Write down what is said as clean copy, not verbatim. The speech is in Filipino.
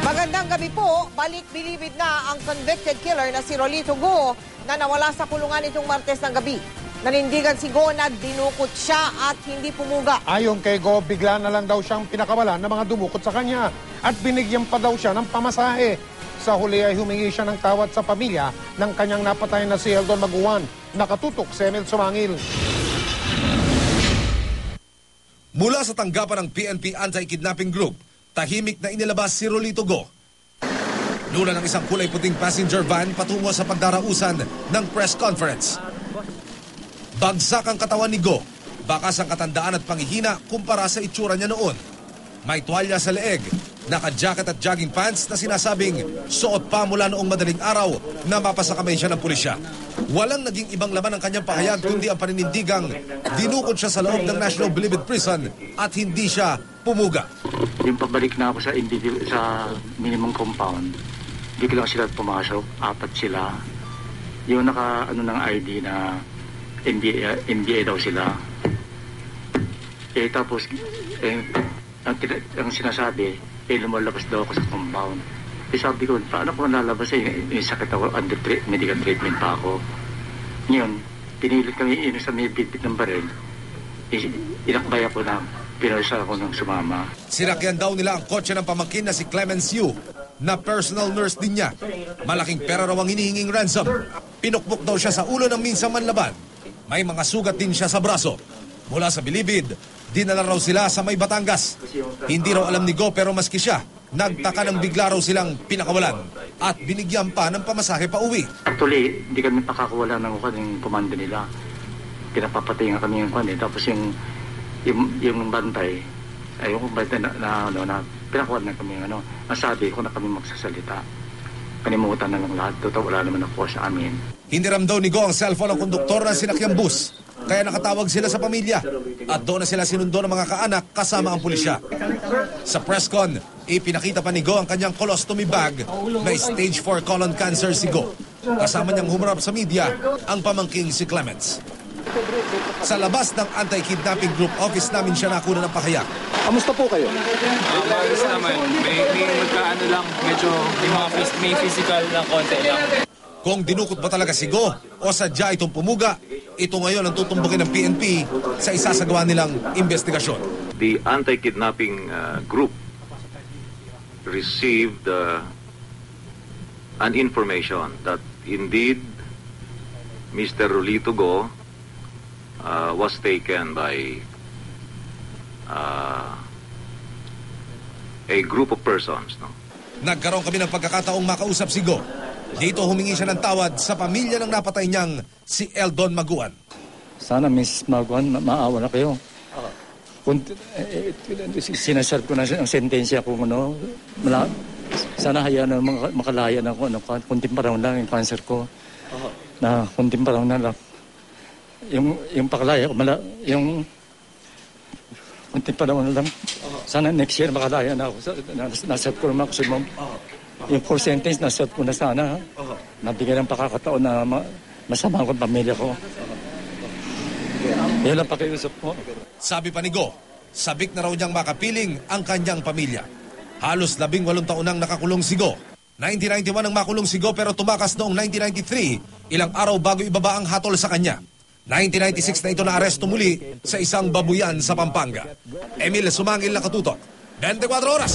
Magandang gabi po. Balik bilibid na ang convicted killer na si Rolito Go na nawala sa kulungan itong Martes ng gabi. Nanindigan si Go na dinukot siya at hindi pumuga. Ayon kay Go, bigla na lang daw siyang pinakawalan ng mga dumukot sa kanya at binigyan pa daw siya ng pamasahe. Sa huli ay humingi siya ng tawad sa pamilya ng kanyang napatay na si Eldon Maguan. Nakatutok si Emil Sumangil. Mula sa tanggapan ng PNP Anti-Kidnapping Group, tahimik na inilabas si Rolito Go. Lula ng isang kulay puting passenger van patungo sa pagdarausan ng press conference. Bagsak ang katawan ni Go, bakas ang katandaan at panghihina kumpara sa itsura niya noon. May tuwalya sa leeg, naka-jacket at jogging pants na sinasabing suot pa mula noong madaling araw na mapasakamay siya ng pulisya. Walang naging ibang laman ang kanyang pahayag kundi ang paninindigang dinukot siya sa loob ng National Bilibid Prison at hindi siya pumuga. Yung pabalik na ako sa minimum compound, bigla sila pumasok, 4 sila. Yung ng ID na NBA daw sila. Tapos, ang sinasabi, lumalabas daw ako sa compound. Sabi ko, paano ko lalabas yung sakit ako, medical treatment pa ako. Ngayon, pinilit kami sa may bitbit ng baril. Inakbay ako na pinalisa ako ng sumama. Sinakyan daw nila ang kotse ng pamangkin na si Clemence Yu, na personal nurse din niya. Malaking pera raw ang hinihinging ransom. Pinukbok daw siya sa ulo ng minsang manlaban. May mga sugat din siya sa braso. Mula sa Bilibid, dinala raw sila sa may Batangas. Hindi raw alam ni Go pero maski siya, nagtaka nang bigla raw silang pinakawalan at binigyan pa ng pamasahe pa uwi. Actually, hindi kami pakakawalan ng komando nila. Pinapapatay nga kami yung tapos yung bantay, yung bantay na pinakawalan na kami masabi ko na kami magsasalita. Kanimutan na lang lahat, wala naman ako sa amin. Hiniram daw ni Go ang cellphone ng konduktor na sinakyang bus. Kaya nakatawag sila sa pamilya at doon na sila sinundo ng mga kaanak kasama ang pulisya. Sa presscon, ipinakita pa ni Go ang kanyang colostomy bag na stage 4 colon cancer si Go. Kasama niyang humarap sa media ang pamangking si Clements. Sa labas ng Anti-Kidnapping Group office namin siya nakuna ng pahayag. Kamusta po kayo? Maayos naman. May magkaano lang, medyo may physical na konti lang. Kung dinukot ba talaga si Go o sadya itong pumuga, ito ngayon ang tutumbukin ng PNP sa isasagawa nilang investigasyon. The Anti-Kidnapping Group received an information that indeed Mr. Rolito Go was taken by a group of persons. No? Nagkaroon kami ng pagkakataong makausap si Go. Dito humingi siya ng tawad sa pamilya ng napatay niyang si Eldon Maguan. Sana Miss Maguan, maawa na kayo. Sinasarap ko na ang sentensya ko. Sana hayaan na makalaya na ako. Kunting paraw lang yung cancer ko. Na kunting paraw na lang. Yung pakalaya ko, yung kunting paraw na lang. Sana next year makalaya na ako. Nasarap ko naman ako sa mom. Yung full sentence, nasot ko na sana. Nabigyan ng pakakataon na masama ko ang pamilya ko. Yan ang pakiusap ko. Sabi pa ni Go, sabik na raw niyang makapiling ang kanyang pamilya. Halos 18 taon nang nakakulong si Go. 1991 ang makulong si Go pero tumakas noong 1993, ilang araw bago ibaba ang hatol sa kanya. 1996 na ito na aresto muli sa isang babuyan sa Pampanga. Emil Sumangil, nakatutok. 24 oras.